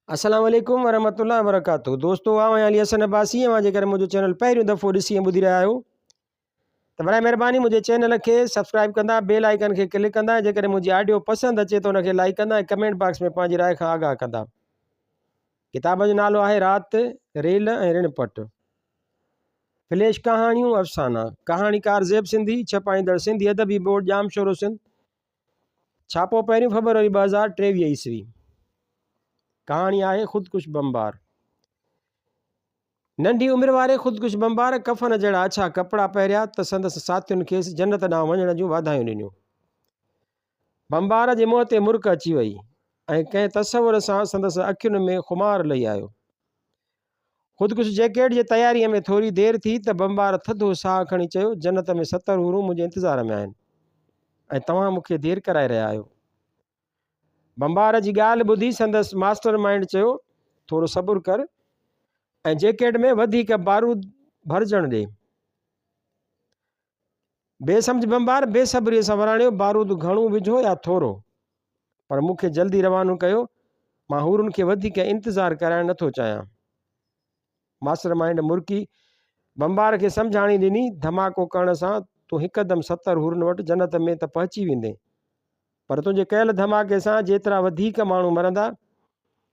अस्सलाम वालेकुम वरहमतुल्लाहि वबरकातुहू। दोस्तों आउं आहियां अली हसन अब्बासी ऐं जेकर मुंहिंजो चैनल पहिरियों दफ़ो ॾिसी ऐं ॿुधी रहिया आहियो त बराए महिरबानी मुंहिंजे चैनल खे सब्सक्राइब कंदा, बेल आइकन खे क्लिक कंदा, जेकर मुंहिंजी ऑडियो पसंदि अचे त उनखे लाइक कंदा ऐं कमेंट बॉक्स में पंहिंजी राय खां आगाह कंदा। किताब जो नालो आहे राति, रेल ऐं ऋणपट। फ्लैश कहाणियूं अफ़साना। कहाणीकार ज़ेब सिंधी, छपाईंदड़ सिंधी अदबी बोर्ड जाम शोरो सिंध। छापो पहिरियों फरवरी 2023 ईस्वी। कहाणी आहे ख़ुदकुश बमबार। नंढी उमिरि वारे ख़ुदकुश बमबार कफ़न जहिड़ा अछा कपिड़ा पहिरिया त संदसि साथियुनि खेसि जन्नत ॾांहुं वञण जूं वाधायूं ॾिनियूं। बमबार जे मुंहं ते मुर्क अची वई ऐं कंहिं तसवुर सां संदसि अखियुनि में खुमार लही आयो। ख़ुदकुश जैकेट जे तयारीअ में थोरी देरि थी त बमबार थधो साहु खणी चयो, जन्नत में 70 हूरूं मुंहिंजे इंतज़ार में आहिनि ऐं तव्हां मूंखे देरि कराए रहिया आहियो। बमबार जी ॻाल्हि ॿुधी संदसि मास्टर माइंड चयो, थोरो सब्र कर ऐं जैकेट में वधीक बारूद भरजण ॾे। बेसम्झ बमबार बेसब्रीअ सां वराणियो, बारूद घणो विझो या थोरो, पर मूंखे जल्दी रवानो कयो, मां हूरुनि खे वधीक इंतज़ारु कराइणु नथो चाहियां। मास्टर माइंड मुर्की बमबार खे सम्झाणी ॾिनी, धमाको करण सां तूं हिकदमि 70 हूरनि वटि जन्नत में त पहुची वेंदे, पर तुंहिंजे कयल धमाके सां जेतिरा वधीक माण्हू मरंदा,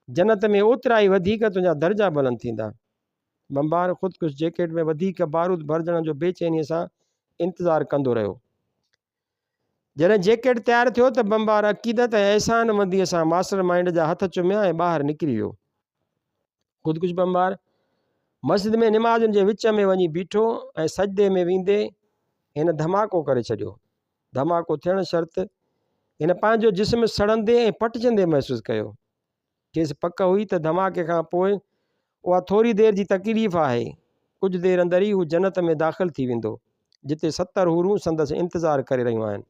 जन्नत में ओतिरा ई वधीक तुंहिंजा दर्जा बुलंद थींदा। बमबार ख़ुदकुश जैकेट में वधीक बारूद भरजण जो बेचैनीअ सां इंतज़ारु कंदो रहियो। जॾहिं जैकेट तयारु थियो त बमबार अक़ीदत ऐं अहसान मंदीअ सां मास्टर माइंड जा हथ चुमिया ऐं ॿाहिरि निकिरी वियो। ख़ुदकुश बमबार मस्जिद में निमाज़ुनि जे विच में वञी बीठो ऐं सजदे में वेंदे हिन धमाको करे छॾियो। धमाको थियणु शर्त हिन पंहिंजो जिस्म सड़ंदे ऐं पटिजंदे महसूसु कयो। खेसि पक हुई त धमाके खां पोइ उहा थोरी देरि जी तकलीफ़ आहे, कुझु देरि अंदरि ई हू जन्नत में दाख़िल थी वेंदो, जिते 70 हूरूं संदसि इंतज़ारु करे रहियूं आहिनि।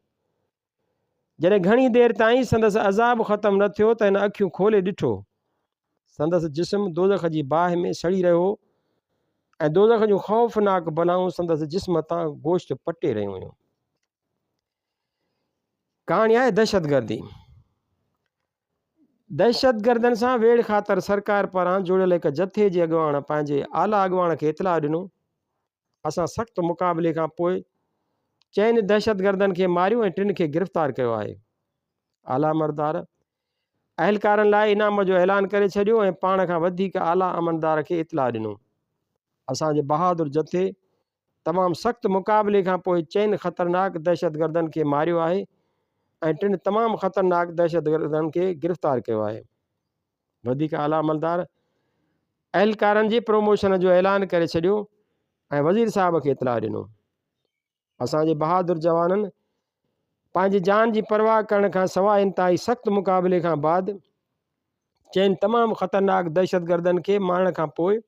जॾहिं घणी देरि ताईं संदसि अज़ाब ख़तमु न थियो त हिन अखियूं खोले ॾिठो, संदसि जिस्म दोज़ख जी बाहि में सड़ी रहियो हो ऐं दोज़ख जूं ख़ौफ़नाक बलाऊं संदसि जिस्म तां गोश्त पटे रहियूं हुयूं। कहाणी आहे दहशतगर्दी। दहशतगर्दनि सां वेड़ ख़ातिर सरकार पारां जोड़ियल हिकु जथे जे अॻुवाण पंहिंजे आला अॻुवाण खे इतलाह ॾिनो, असां सख़्तु मुक़ाबले खां पोइ 4 दहशतगर्दनि खे मारियो ऐं 3 खे गिरफ़्तार कयो आहे। आला मर्दार अहलकारनि लाइ इनाम जो ऐलान करे छॾियो ऐं पाण खां वधीक आला अमलदार खे इतलाह ॾिनो, असांजे बहादुर जथे तमामु सख़्तु मुक़ाबले खां पोइ 4 ख़तरनाक दहशतगर्दनि खे मारियो आहे ऐं 3 तमामु ख़तरनाक दहशतगर्दनि खे गिरफ़्तार कयो आहे। वधीक आला अमलदार अहलकारनि जे प्रमोशन जो ऐलान करे छॾियो ऐं वज़ीर साहब खे इतलाह ॾिनो, असांजे बहादुर जवाननि पंहिंजी जान जी परवाह करण खां सवाइ इंतिहाई सख़्तु मुक़ाबले खां बाद 4 तमामु ख़तरनाक दहशतगर्दनि खे मारण खां पोइ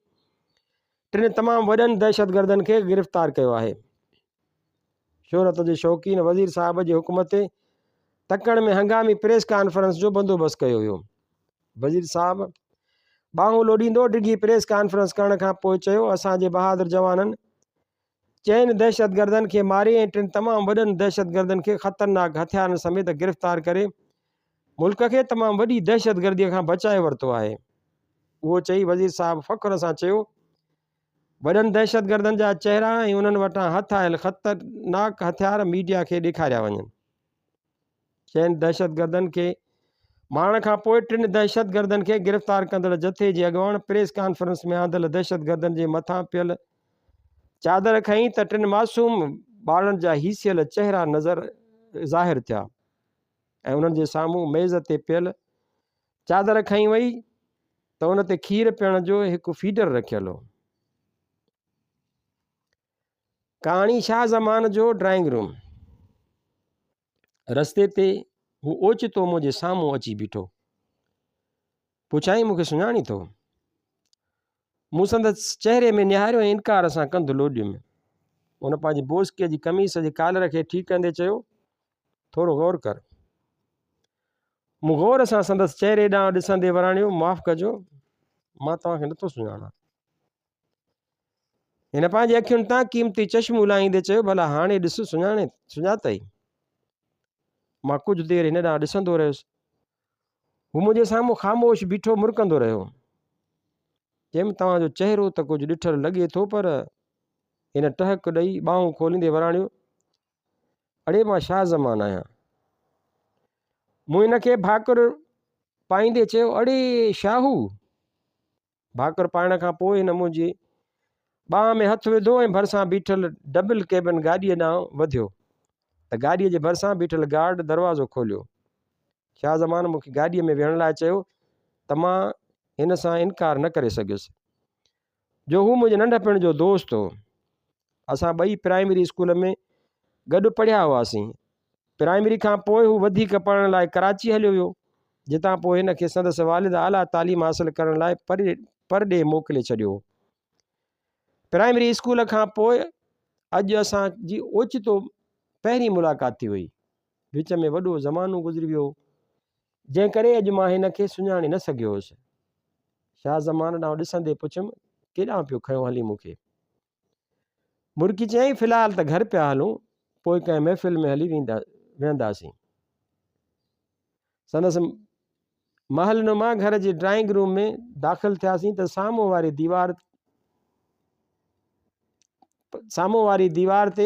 3 तमामु वॾनि दहशतगर्दनि खे गिरफ़्तार कयो आहे। शोहरत जे शौक़ीन वज़ीर साहब जे हुकुम ते तकड़ में हंगामी प्रेस कॉन्फ्रेंस जो बंदोबस्तु कयो वियो। वज़ीर साहब ॿाहूं लोॾींदो डिघी प्रेस कॉन्फ्रेंस करण खां पोइ चयो, असांजे बहादुर जवाननि 4 दहशतगर्दनि खे मारे ऐं 3 तमामु वॾनि दहशतगर्दनि खे ख़तरनाक हथियारनि समेत गिरफ़्तार करे मुल्क खे तमामु वॾी दहशतगर्दीअ खां बचाए वरितो आहे। उहो चई वज़ीर साहब फ़ख़्र सां चयो, वॾनि दहशतगर्दनि जा चहिरा ऐं उन्हनि वटां हथ आयल ख़तरनाक हथियार मीडिया खे ॾेखारिया वञनि। 4 दहशतगर्दनि खे मारण खां पोइ 3 दहशतगर्दनि खे गिरफ़्तार कंदड़ जथे जे अॻुवाण प्रेस कॉन्फ्रेंस में आंदल दहशतगर्दनि जे मथां पियल चादर खईं त 3 मासूम ॿारनि जा हीसियल चहिरा ज़ाहिर थिया ऐं उन्हनि जे साम्हूं मेज़ ते पियल चादर खईं वई त उन ते खीर पीअण जो हिकु फीडर रखियल हो। कहाणी शाहज़मान जो ड्राइंग रूम। रस्ते ते हू ओचितो मुंहिंजे साम्हूं अची बीठो, पुछाईं, मूंखे सुञाणी थो? मूं संदसि चहिरे में निहारियो ऐं इनकार सां कंधु लोॾियुमि। उन पंहिंजी बोस्कीअ जी कमीस जे कॉलर खे ठीकु कंदे चयो, थोरो गौर कर। मूं गौर सां संदसि चहिरे ॾांहुं ॾिसंदे वराणियो, माफ़ु कजो, मां तव्हांखे नथो सुञाणां। हिन पंहिंजी अखियुनि तां क़ीमती चश्मो लाहींदे चयो, भला हाणे ॾिस, सुञातई। मां कुझु देरि हिन ॾांहुं ॾिसंदो रहियुसि। हू मुंहिंजे साम्हूं ख़ामोश बीठो मुरकंदो रहियो। चयमि तव्हांजो चहिरो त कुझु ॾिठल लॻे थो, पर हिन टहक ॾेई ॿाहूं खोलींदे वराणियो, अड़े मां शाह ज़मान आहियां। मूं हिन खे भाकुर पाईंदे चयो, अड़े शाहू। भाकुर पाइण खां पोइ हिन मुंहिंजी ॿाह में हथु विधो ऐं भरिसां बीठल डबल कैबिन गाॾीअ ॾांहुं वधियो त गाॾीअ जे भरिसां बीठल गार्ड दरवाज़ो खोलियो। शाह ज़मान मूंखे गाॾीअ में विहण लाइ चयो त मां हिन सां इनकार न करे सघियुसि जो हू मुंहिंजे नंढपण जो दोस्त हो। असां ॿई प्राइमरी स्कूल में गॾु पढ़िया हुआसीं। प्राइमरी खां पोइ हू वधीक पढ़ण लाइ कराची हलियो वियो, जितां पोइ हिन खे संदसि वालिद आला तालीम हासिल करण लाइ परॾे मोकिले छॾियो। प्राइमरी स्कूल खां पोइ अॼु असांजी ओचितो पहिरीं मुलाक़ात थी हुई। विच में वॾो ज़मानो गुज़री वियो, जंहिं करे अॼु मां हिन खे सुञाणे न सघियो हुउसि। शाह ज़मान ॾांहुं ॾिसंदे पुछियुमि, केॾांहुं पियो खयो हली मूंखे? मुर्की चयईं, फ़िलहालु त घर पिया हलूं, पोइ कंहिं महफ़िल में हली वेंदासीं। संदसि महलनुमा घर जे ड्राइंग रूम में दाख़िल थियासीं त साम्हूं वारी दीवार ते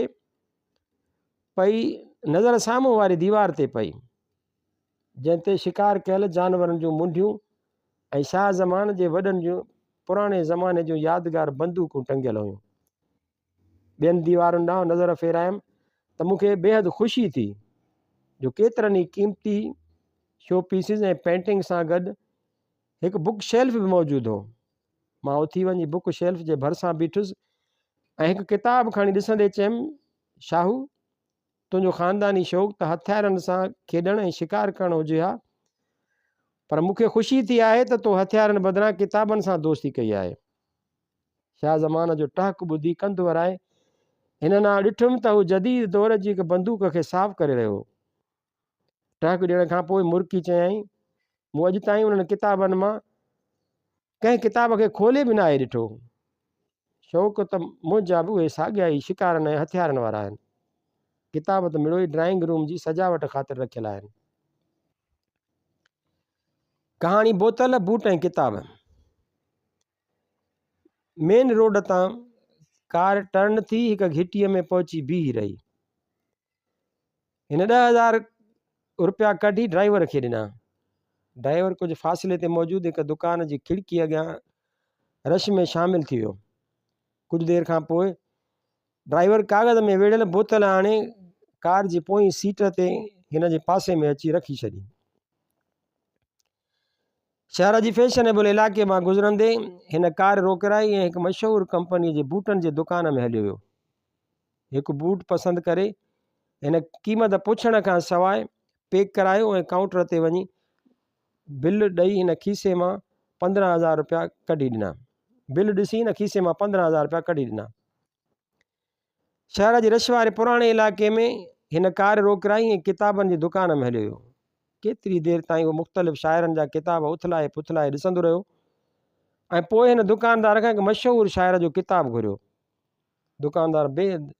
पई नज़र साम्हूं वारी दीवार ते पई, जंहिं ते शिकार कयल जानवरनि जूं मुंडियूं ऐं शाह ज़मान जे वॾनि जूं पुराणे ज़माने जूं यादगार बंदूकूं टंगियल हुयूं। ॿियनि दीवारुनि ॾांहुं नज़र फेरायमि त मूंखे बेहदि ख़ुशी थी जो केतिरनि ई क़ीमती शो पीसिस ऐं पेंटिंग सां गॾु हिकु बुक शेल्फ बि मौजूदु हो। मां उथी वञी बुक शेल्फ जे भरिसां बीठुसि ऐं हिकु किताबु खणी ॾिसंदे चयुमि, शाहू, तुंहिंजो ख़ानदानी शौक़ु त हथियारनि सां खेॾणु ऐं शिकार करणु हुजे हा, पर मूंखे ख़ुशी थी आहे त तो हथियारनि बदिरां किताबनि सां दोस्ती कई आहे। शाह ज़मान जो टहक ॿुधी कंधु वराए हिन ॾांहुं ॾिठुमि त हू जदीद दौर जी हिकु बंदूक खे साफ़ करे रहियो हो। टहक ॾियण खां पोइ मुर्की चयईं, मूं अॼु ताईं उन्हनि किताबनि मां कंहिं किताब खे खोले बि न आहे ॾिठो। शौक़ु त मुंहिंजा बि उहे साॻिया ई शिकारनि ऐं हथियारनि वारा आहिनि। किताब त मिड़ोई ड्राइंग रूम जी सजावट ख़ातिर रखियल आहिनि। कहाणी बोतल, बूट ऐं किताब। मेन रोड तां कार टर्न थी हिकु घिटीअ में पहुची बीही रही। हिन 10,000 रुपया कढी ड्राइवर खे ॾिना। ड्राइवर कुझु फ़ासिले ते मौजूदु हिकु दुकान जी खिड़की अॻियां रश में शामिल थी वियो। कुझु देरि खां पोइ ड्राइवर कागज़ में वेड़ियल बोतल आणे कार जी पोईं सीट ते हिन जे पासे में अची रखी छॾी। शहर जी फैशनेबल इलाइक़े मां गुज़रंदे हिन कार रोकराई ऐं हिकु मशहूरु कंपनीअ जे बूटनि जे दुकान में हलियो वियो। हिकु बूट पसंदि करे हिन क़ीमत पुछण खां सवाइ पैक करायो ऐं काउंटर ते वञी बिल ॾेई हिन खीसे मां 15,000 रुपया कढी ॾिना। बिल ॾिसी हिन खीसे मां 15,000 रुपया कढी ॾिना। शहर जे रश वारे पुराणे इलाइक़े में हिन कार रोकराई ऐं किताबनि जी दुकान में हलियो वियो। केतिरी देरि ताईं उहो मुख़्तलिफ़ शाइरनि जा किताब उथलाए पुथलाए ॾिसंदो रहियो ऐं पोइ हिन दुकानदार खां हिकु मशहूरु शाइर जो किताबु घुरियो। दुकानदार बेहदि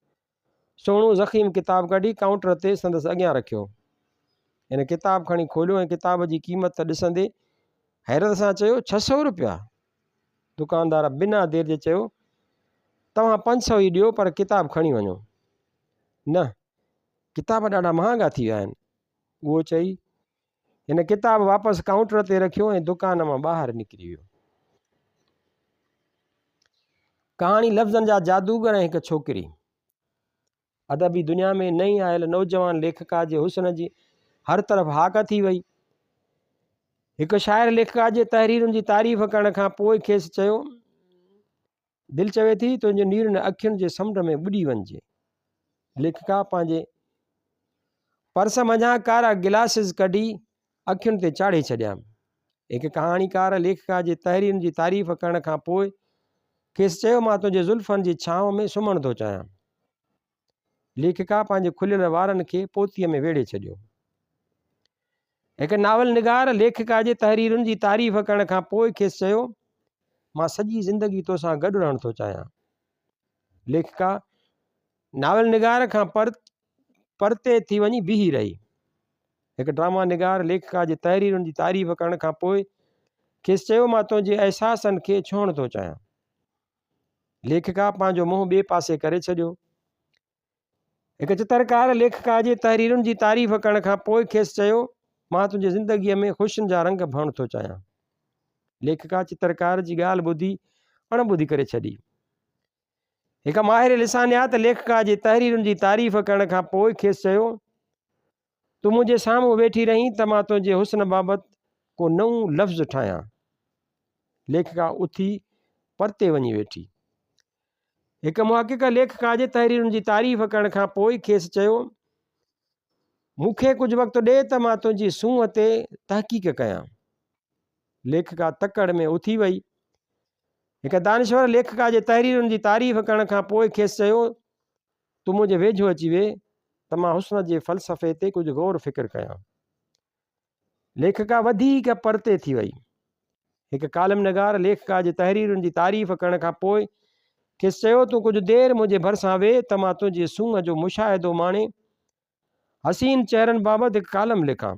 सुहिणो ज़ख़ीम किताबु कढी काउंटर ते संदसि अॻियां रखियो। हिन किताबु खणी खोलियो ऐं किताब जी क़ीमत ॾिसंदे हैरत सां चयो, 600 रुपया? दुकानदार बिना देरि जे चयो, तव्हां 500 ई ॾियो, पर किताबु खणी वञो। न, किताब ॾाढा महांगा थी विया आहिनि, उहो चई हिन किताबु वापसि काउंटर ते रखियो ऐं दुकान मां ॿाहिरि निकिरी वियो। कहाणी लफ़्ज़नि जा जादूगर ऐं हिकु छोकिरी। अदबी दुनिया में नई आयल नौजवान लेखिका जे हुस्न जी हर तरफ़ हाक थी वई। हिकु शाइर लेखिका जे तहरीरुनि जी तारीफ़ करण खां पोइ खेसि चयो, दिलि चवे थी तुंहिंजे नीरनि अखियुनि जे समुंड में ॿुॾी वञिजे। लेखिका पंहिंजे पर्स मञा कारा गिलासिस कढी अखियुनि ते चाढ़े छॾिया। हिकु कहाणीकार लेखिका जे तहरीरुनि जी तारीफ़ करण खां पोइ खेसि चयो, मां तुंहिंजे ज़ुल्फ़नि जी छांव में सुम्हणु थो चाहियां। लेखिका पंहिंजे खुलियल वारनि खे पोतीअ में वेड़े छॾियो। हिकु नावल निगार लेखिका जे तहरीरुनि जी तारीफ़ करण खां पोइ खेसि चयो, मां सॼी ज़िंदगी तोसां गॾु रहणु थो चाहियां। लेखिका नावल निगार खां परते थी वञी बीही रही। हिकु ड्रामा निगार लेखिका जी तहरीरुनि जी तारीफ़ करण खां पोइ खेसि चयो, मां तुंहिंजे अहसासनि खे छुहण थो चाहियां। लेखिका पंहिंजो मुंहुं ॿिए पासे करे छॾियो। हिकु चित्रकार लेखिका जी तहरीरुनि जी तारीफ़ करण खां पोइ खेसि चयो, मां तुंहिंजी ज़िंदगीअ में ख़ुशियुनि जा रंग भरणु थो चाहियां। लेखिका चित्रकार जी ॻाल्हि ॿुधी अणॿुधी करे छॾी। हिकु माहिर लिसानियात लेखिका जी तहरीरुनि जी तारीफ़ करण खां पोइ खेसि चयो, तूं मुंहिंजे साम्हूं वेठी रहीं त मां तुंहिंजे हुस्न बाबति को नओं लफ़्ज़ ठाहियां। लेखिका उथी परते वञी वेठी। हिकु मुहक़िक़ लेखिका जी तहरीरुनि जी तारीफ़ करण खां पोइ खेसि चयो, मूंखे कुझु वक़्तु ॾे त मां तुंहिंजी सूंहं ते तहक़ीक़ कयां। लेखिका तकड़ में उथी वई। हिकु दानिश्वर लेखिका जी तहरीरुनि जी तारीफ़ करण खां पोइ खेसि चयो, तूं मुंहिंजे वेझो अची वे त मां हुस्न जे फ़लसफ़े ते कुझु गौर फ़िक्र कयां। लेखिका वधीक परते थी वई। हिकु कालम निगार लेखिका जी तहरीरुनि जी तारीफ़ करण खां पोइ खेसि चयो, तूं कुझु देरि मुंहिंजे भरिसां वेह त मां तुंहिंजी सूंहं जो मुशाहिदो माणे हसीन चहिरनि बाबति हिकु कालम लिखां।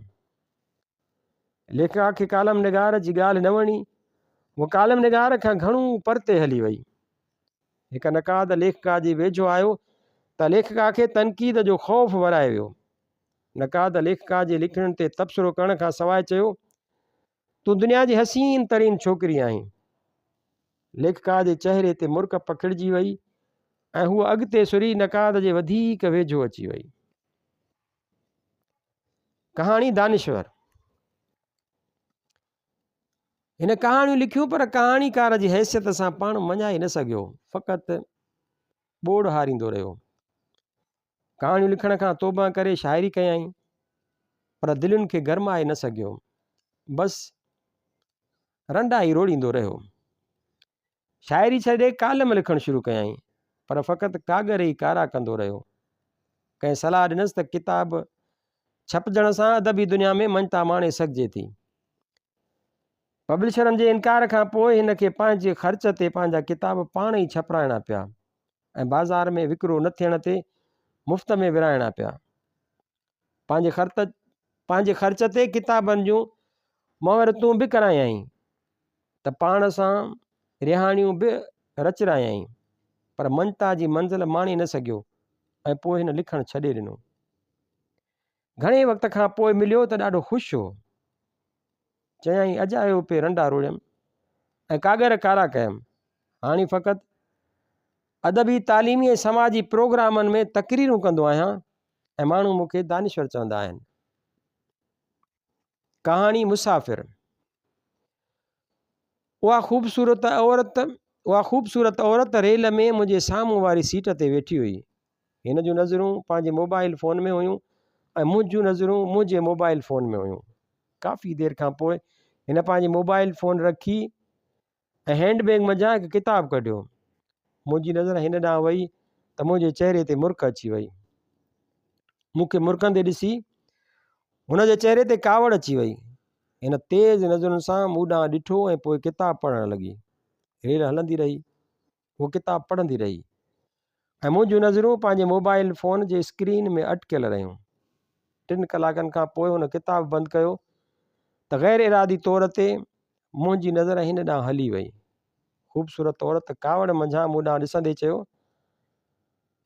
लेखिका खे कालम निगार जी ॻाल्हि न वणी। उहा कालम निगार खां घणो परते हली वई। हिकु नक़ाद लेखिका जी वेझो आयो त लेखिका खे तनक़ीद जो ख़ौफ़ वराए वियो। नक़ाद लेखिका जे लिखण ते तबसरो करण खां सवाइ चयो, तूं दुनिया जी हसीन तरीन छोकिरी आहीं। लेखिका जे चहिरे ते मुर्क पखिड़िजी वई ऐं हूअ अॻिते सुरी नक़ाद जे वधीक वेझो अची वई। कहाणी दानिश्वर। हिन कहाणियूं लिखियूं पर कहाणीकार जी हैसियत सां पाण मञाए न सघियो, फ़क़ति ॿोड़ हारींदो रहियो। कहाणियूं लिखण खां तौबा करे शाइरी कयई पर दिलुनि खे गरमाए न सघियो, बसि रंडा ई रोड़ींदो रहियो। शाइरी छॾे कालम लिखणु शुरू कयई पर फ़क़ति कागर ई कारा कंदो रहियो। कंहिं सलाह ॾिनसि त किताब छपजण सां अदबी दुनिया में मञता माणे सघिजे थी। पब्लिशरनि जे इनकार खां पोइ हिन खे पंहिंजे ख़र्च ते पंहिंजा किताब पाण ई छपाइणा पिया ऐं बाज़ार में विकिरो न थियण ते मुफ़्त में विराइणा पिया। पंहिंजे ख़र्च ते किताबनि जूं मुहरतूं बि करायई त पाण सां रिहाणियूं बि रचरायई पर मञता जी मंज़िल माणे न सघियो ऐं पोइ हिन लिखणु छॾे ॾिनो। घणे वक़्त खां पोइ मिलियो त ॾाढो ख़ुशि हो। चयई, अॼु आयो पे रंडा रोड़ियमि ऐं कागर कारा कयमि। हाणे फ़क़ति अदबी तालीमी ऐं समाजी प्रोग्रामनि में तक़रीरूं कंदो आहियां ऐं माण्हू मूंखे दानिश्वर चवंदा आहिनि। कहाणी मुसाफ़िर। उहा ख़ूबसूरत औरत रेल में मुंहिंजे साम्हूं वारी सीट ते वेठी हुई। हिन जूं नज़रूं पंहिंजे मोबाइल फ़ोन में हुयूं ऐं मुंहिंजूं नज़रूं मुंहिंजे मोबाइल फ़ोन में हुयूं। काफ़ी देरि खां पोइ हिन पंहिंजी मोबाइल फ़ोन रखी ऐं हैंडबैग मंझां हिकु किताबु कढियो। मुंहिंजी नज़र हिन ॾांहुं वई त मुंहिंजे चहिरे ते मुर्क अची वई। मूंखे मुर्कंदे ॾिसी हुन जे चहिरे ते कावड़ अची वई। हिन तेज़ नज़रुनि सां मूं ॾांहुं ॾिठो ऐं पोइ किताबु पढ़णु लॻी। रेल हलंदी रही, उहो किताबु पढ़ंदी रही ऐं मुंहिंजूं नज़रूं पंहिंजे मोबाइल फ़ोन जे स्क्रीन में अटकियल रहियूं। 3 कलाकनि खां पोइ हुन किताबु बंदि कयो त ग़ैर इरादी तौर ते मुंहिंजी नज़र हिन ॾांहुं हली वई। ख़ूबसूरत औरत कावड़ मंझां मूं ॾांहुं ॾिसंदे चयो,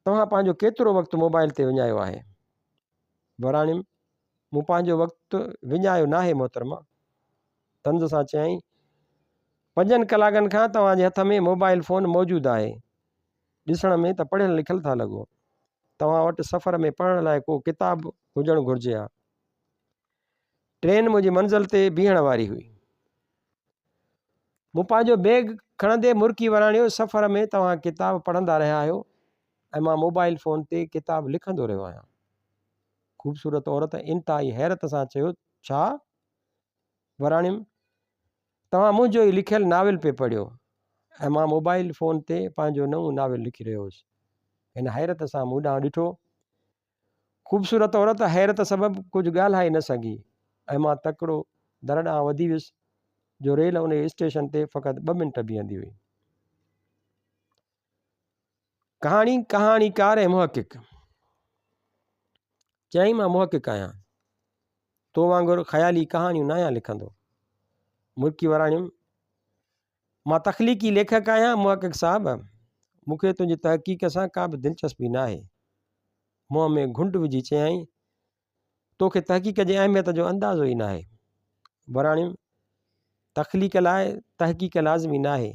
तव्हां पंहिंजो केतिरो वक़्तु मोबाइल ते विञायो आहे? वराणियुमि, मूं पंहिंजो वक़्तु विञायो नाहे मोहतरमा। तंज़ सां चयईं, 5 कलाकनि खां तव्हांजे हथ में मोबाइल फ़ोन मौजूदु आहे। ॾिसण में त पढ़ियलु लिखियलु था लॻो। तव्हां वटि सफ़र में पढ़ण लाइ को किताबु हुजणु घुरिजे हा। ट्रेन मुंहिंजी मंज़िल ते बीहण वारी हुई। मूं पंहिंजो बैग खणंदे मुर्की वराणियो, सफ़र में तव्हां किताबु पढ़ंदा रहिया आहियो ऐं मां मोबाइल फ़ोन ते किताबु लिखंदो रहियो आहियां। ख़ूबसूरत औरत इंतिहाई हैरत सां चयो, छा? वराणियुमि, तव्हां मुंहिंजो ई लिखियलु नाविल पे पढ़ियो ऐं मां मोबाइल फ़ोन ते पंहिंजो नओं नाविल लिखी रहियो हुउसि। हिन हैरत सां मूं ॾांहुं ॾिठो। ख़ूबसूरत औरत हैरत सबबु कुझु ॻाल्हाए न सघी ऐं मां तकिड़ो दर ॾांहुं वधी वियुसि जो रेल उन स्टेशन ते फ़क़ति 2 मिंट बीहंदी हुई। कहाणीकार ऐं मुहक़िक़। चयईं, मां मुहक़िक़ आहियां। तो वांगुरु ख़याली कहानियूं न आहियां लिखंदो। मुल्की वराणियुमि, मां तख़लीक़ी लेखक आहियां मुहक़िक़ साहिबु, मूंखे तुंहिंजी तहक़ीक़ सां का बि दिलचस्पी न आहे। मुंहं में घुंड विझी चयाईं, तोखे तहक़ीक़ जी अहमियत जो अंदाज़ो ई न आहे। वराणियुमि, तख़लीक़ लाइ तहक़ीक़ लाज़मी न आहे,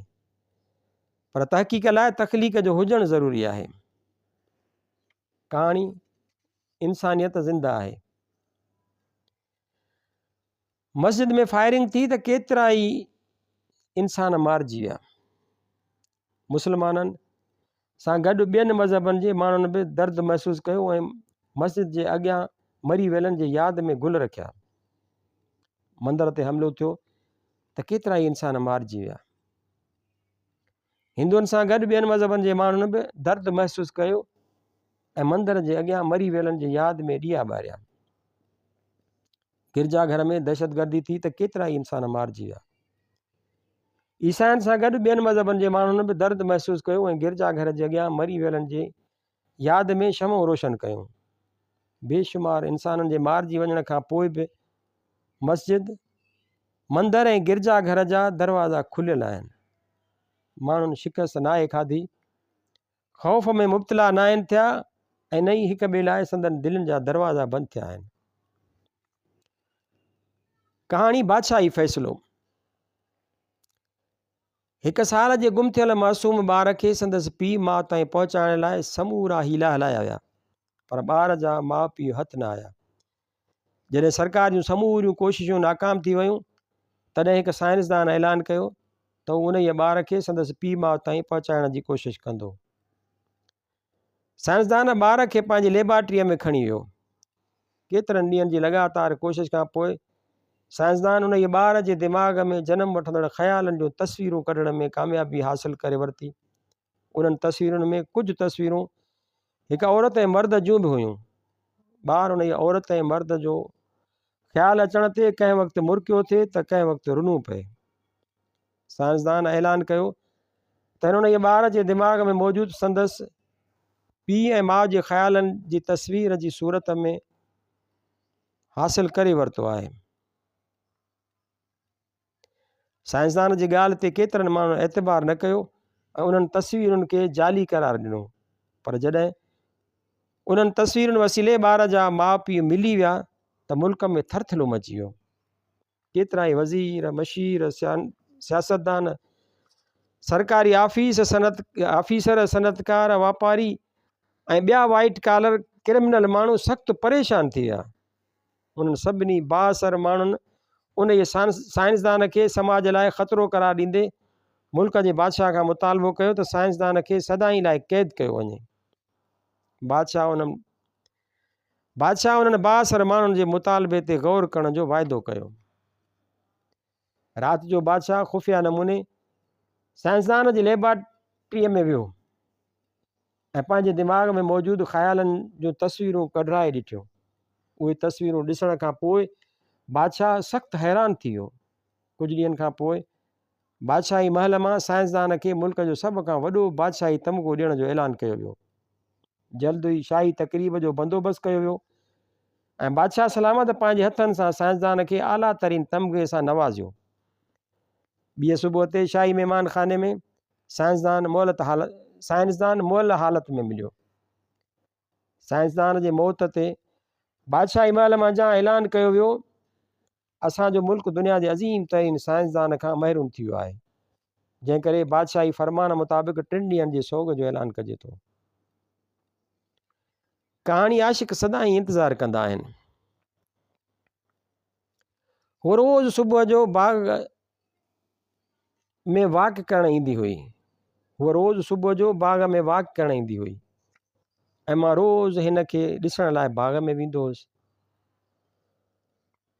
पर तहक़ीक़ लाइ तख़लीक़ जो हुजणु ज़रूरी आहे। कहाणी इंसानियत ज़िंदा आहे। मस्जिद में फायरिंग थी त केतिरा ई इंसान मारिजी विया। मुस्लमाननि सां गॾु ॿियनि मज़हबनि जे माण्हुनि बि दर्द महसूसु कयो ऐं मस्जिद जे अॻियां मरी वियलनि जे यादि में गुल रखिया। मंदर ते हमिलो थियो त केतिरा ई इंसान मारिजी विया। हिंदुअनि सां गॾु ॿियनि मज़हबनि जे माण्हुनि बि दर्द महसूसु कयो ऐं मंदर जे अॻियां मरी वियलनि जे यादि में ॾीआ ॿारिया। गिरजाघर में दहशतगर्दी थी त केतिरा ई इंसान मारिजी विया। ईसाइनि सां गॾु ॿियनि मज़हबनि जे माण्हुनि बि दर्द महसूसु कयो ऐं गिरजाघर जे अॻियां मरी वियलनि जे यादि में शमो रोशन कयूं। बेशुमार इंसाननि जे मारिजी वञण खां पोइ बि मस्जिद, मंदर ऐं गिरजाघर जा दरवाज़ा खुलियल आहिनि। माण्हुनि शिकस्त नाहे खाधी, ख़ौफ़ में मुब्तला न आहिनि थिया ऐं न ई हिक ॿिए लाइ संदनि दिलनि जा दरवाज़ा बंदि थिया आहिनि। कहाणी बादशाही फ़ैसिलो। हिक साल जे गुम थियल मासूम ॿार खे संदसि पीउ माउ ताईं पहुचाइण लाइ समूरा हीला हलाया विया, पर ॿार जा माउ पीउ हथु न आया। जॾहिं सरकार जूं समूरियूं कोशिशूं नाकाम थी वियूं, तॾहिं हिकु साइंसदान ऐलान कयो त उन ई ॿार खे संदसि पीउ माउ ताईं पहुचाइण जी कोशिशि कंदो। साइंसदान ॿार खे पंहिंजी लेबॉरेटरीअ में खणी वियो। केतिरनि ॾींहंनि जी लॻातार कोशिशि खां पोइ साइंसदान उन ई ॿार जे दिमाग़ में जनमु वठंदड़ ख़्यालनि जूं तस्वीरूं कढण में कामयाबी हासिलु करे वरिती। उन्हनि तस्वीरुनि में कुझु तस्वीरूं हिकु औरत ऐं मर्द जूं बि हुयूं। ॿारु उन ई औरत ऐं मर्द जो ख़्यालु अचण ते कंहिं वक़्तु मुर्कियो थिए त कंहिं वक़्तु रुनू पए। साइंसदान ऐलान कयो त हिन ई ॿार जे दिमाग़ में मौजूदु संदसि पीउ ऐं माउ जे ख़्यालनि जी तस्वीर जी सूरत में हासिलु करे वरितो आहे। साइंसदान जी ॻाल्हि ते केतिरनि माण्हुनि एतबार न कयो ऐं उन्हनि तस्वीरुनि खे जाली करार ॾिनो, पर जॾहिं उन्हनि तस्वीरुनि वसीले ॿार जा माउ पीउ मिली विया त मुल्क में थरथलो मची वियो। केतिरा ई वज़ीर, मशीर, सियासतदान, सरकारी आफ़ीसर, सनअतकार, वापारी ऐं ॿिया वाइट कॉलर क्रिमिनल माण्हू सख़्तु परेशान थी विया। उन्हनि सभिनी बाअसर माण्हुनि उन ई साइंसदान खे समाज लाइ ख़तरो करार ॾींदे मुल्क जे बादशाह खां मुतालबो कयो त साइंसदान खे सदाईं लाइ क़ैद कयो वञे। बादशाह उन्हनि बाअसर माण्हुनि जे मुतालबे ते गौर करण जो वाइदो कयो। राति जो बादशाह ख़ुफ़िया नमूने साइंसदान जी लेबॉरेटरीअ में वियो ऐं पंहिंजे दिमाग़ में मौजूदु ख़्यालनि जूं तस्वीरूं कढराए ॾिठियूं। उहे तस्वीरूं ॾिसण खां पोइ बादशाह सख़्तु हैरान थी वियो। कुझु ॾींहंनि खां पोइ बादशाही महल मां साइंसदान खे मुल्क जो सभ खां वॾो बादशाही तमिग़ो ॾियण जो ऐलान कयो वियो। जल्द ई शाही तक़रीब जो बंदोबस्तु कयो वियो ऐं बादशाह सलामत पंहिंजे हथनि सां साइंसदान खे आला तरीन तमिग़े सां नवाज़ियो। ॿिए सुबुह ते शाही महिमान खाने में साइंसदान मुअल हालत में मिलियो। साइंसदान जे मौत ते बादशाही महल मां जा ऐलान कयो वियो, असांजो मुल्क दुनिया जे अज़ीम तरीन साइंसदान खां महरूम थी वियो आहे, जंहिं करे बादशाही फ़रमान मुताबिक़ 3 ॾींहंनि जे सोग जो ऐलान कजे थो। कहाणी आशिक़ सदाईं इंतज़ारु कंदा आहिनि। हू रोज़ु सुबुह जो बाग़ में वॉक करणु ईंदी हुई। ऐं मां रोज़ु हिन खे ॾिसण लाइ बाग़ में वेंदो हुउसि।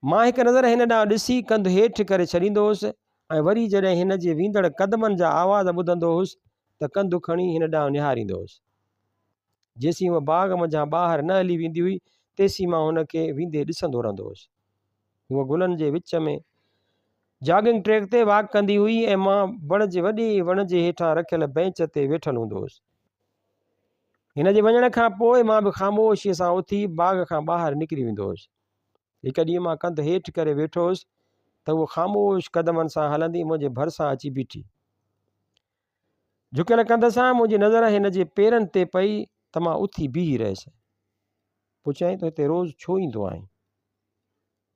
मां हिकु नज़र हिन ॾांहुं ॾिसी कंधु हेठि करे छॾींदो हुउसि ऐं वरी जॾहिं हिन जे वेंदड़ क़दमनि जा आवाज़ ॿुधंदो हुउसि त कंधु खणी हिन ॾांहुं निहारींदो हुउसि। जेसीं हूअ बाग़ मंझां ॿाहिरि न हली वेंदी हुई तेसीं मां हुन खे वेंदे ॾिसंदो रहंदो हुउसि। हूअ गुलनि जे विच में जॉगिंग ट्रैक ते वॉक कंदी हुई ऐं मां वण जे हेठां रखियल बेंच ते वेठल हूंदो हुउसि। हिन जे वञण खां पोइ मां बि ख़ामोशीअ सां उथी बाग़ खां ॿाहिरि निकिरी वेंदो हुउसि। हिकु ॾींहुं मां कंधु हेठि करे वेठो हुउसि त उहो ख़ामोश क़दमनि सां हलंदी मुंहिंजे भरिसां अची बीठी। झुकियल कंध सां मुंहिंजी नज़र हिन जे पेरनि ते पई त मां उथी बीही रहियसि। पुछियईं त हिते रोज़ु छो ईंदो आहीं?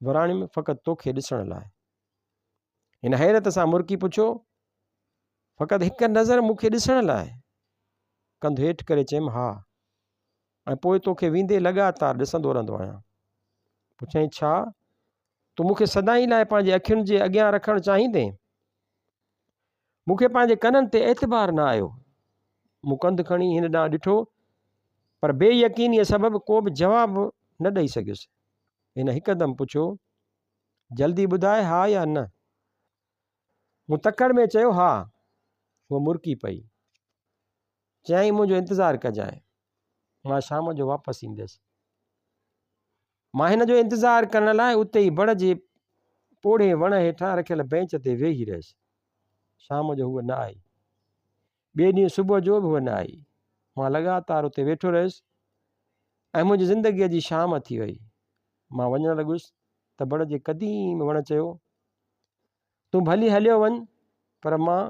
वराणियुमि फ़क़ति तोखे ॾिसण लाइ। हिन हैरत सां मुरकी पुछियो, फ़क़ति हिकु नज़र मूंखे ॾिसण लाइ? कंधु हेठि करे चयुमि हा, ऐं पोइ तोखे वेंदे लगातार ॾिसंदो रहंदो आहियां। पुछियईं छा तूं मूंखे सदाईं लाइ पंहिंजे अखियुनि जे अॻियां रखणु चाहींदे? मूंखे पंहिंजे कननि ते एतबार न आयो। मूं कंधु खणी हिन ॾांहुं ॾिठो, पर बेयकीनीअ सबबि को बि जवाबु न ॾेई सघियुसि। हिन हिकदमि पुछियो, जल्दी ॿुधाए हा या न? मूं तकड़ में चयो हा। उहा मुरकी पई। चयईं मुंहिंजो इंतज़ारु कजांइ, मां शाम जो वापसि ईंदसि। मां हिन जो इंतज़ारु करण लाइ उते ई बड़ जे पोड़े वण हेठां रखियल बेंच ते वेही रहियसि। शाम जो हूअ न आई। ॿिए ॾींहुं सुबुह जो बि हूअ न आई। मां लगातार उते वेठो रहियुसि ऐं मुंहिंजी ज़िंदगीअ जी शाम थी वई। मां वञणु लॻुसि त बड़ जे क़दीम वण चयो, तूं भली हलियो वञ, पर मां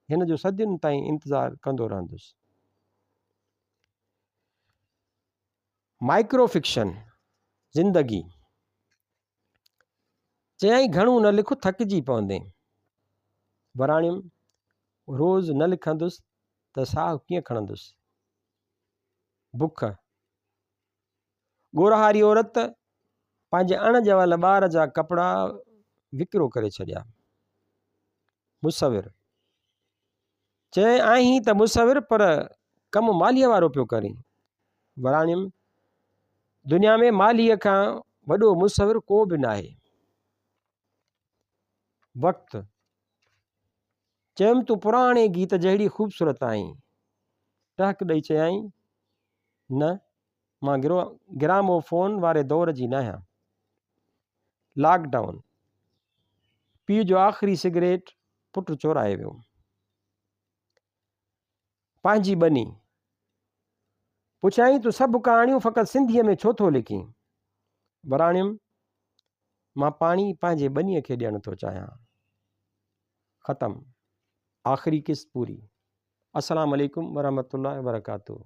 हिन जो सदियुनि ताईं इंतज़ारु कंदो रहंदुसि। माइक्रो फिक्शन ज़िंदगी। चयईं घणो न लिख, थकिजी पवंदे। वराणियुमि रोज़ु न लिखंदुसि त साहु कीअं खणंदुसि? बुख। ॻोरहारी औरत पंहिंजे अणॼवल ॿार जा कपिड़ा विकिरो करे छॾिया। मुसविर। चए आहीं त मुसविर, पर कमु मालीअ वारो पियो करीं। वराणियुमि दुनिया में मालीअ खां वॾो मुसविर को बि न आहे। वक़्तु। चयुमि तूं पुराणे गीत जहिड़ी ख़ूबसूरत आहीं। टहक ॾेई चयाईं न, मां ग्रामोफोन वारे दौर जी न आहियां। लॉकडाउन। पीउ जो आख़िरी सिगरेट पुटु चोराए वियो। पंहिंजी बनी। पुछाईं तूं सभु कहाणियूं फ़क़ति सिंधीअ में छो थो लिखीं? वराणियुमि मां पाणी पंहिंजे बनीअ खे ॾियणु थो चाहियां। ख़तमु। आख़िरी क़िस्त पूरी। अस्सलाम वालेकुम वरहमतुल्लाहि वबरकातुहू।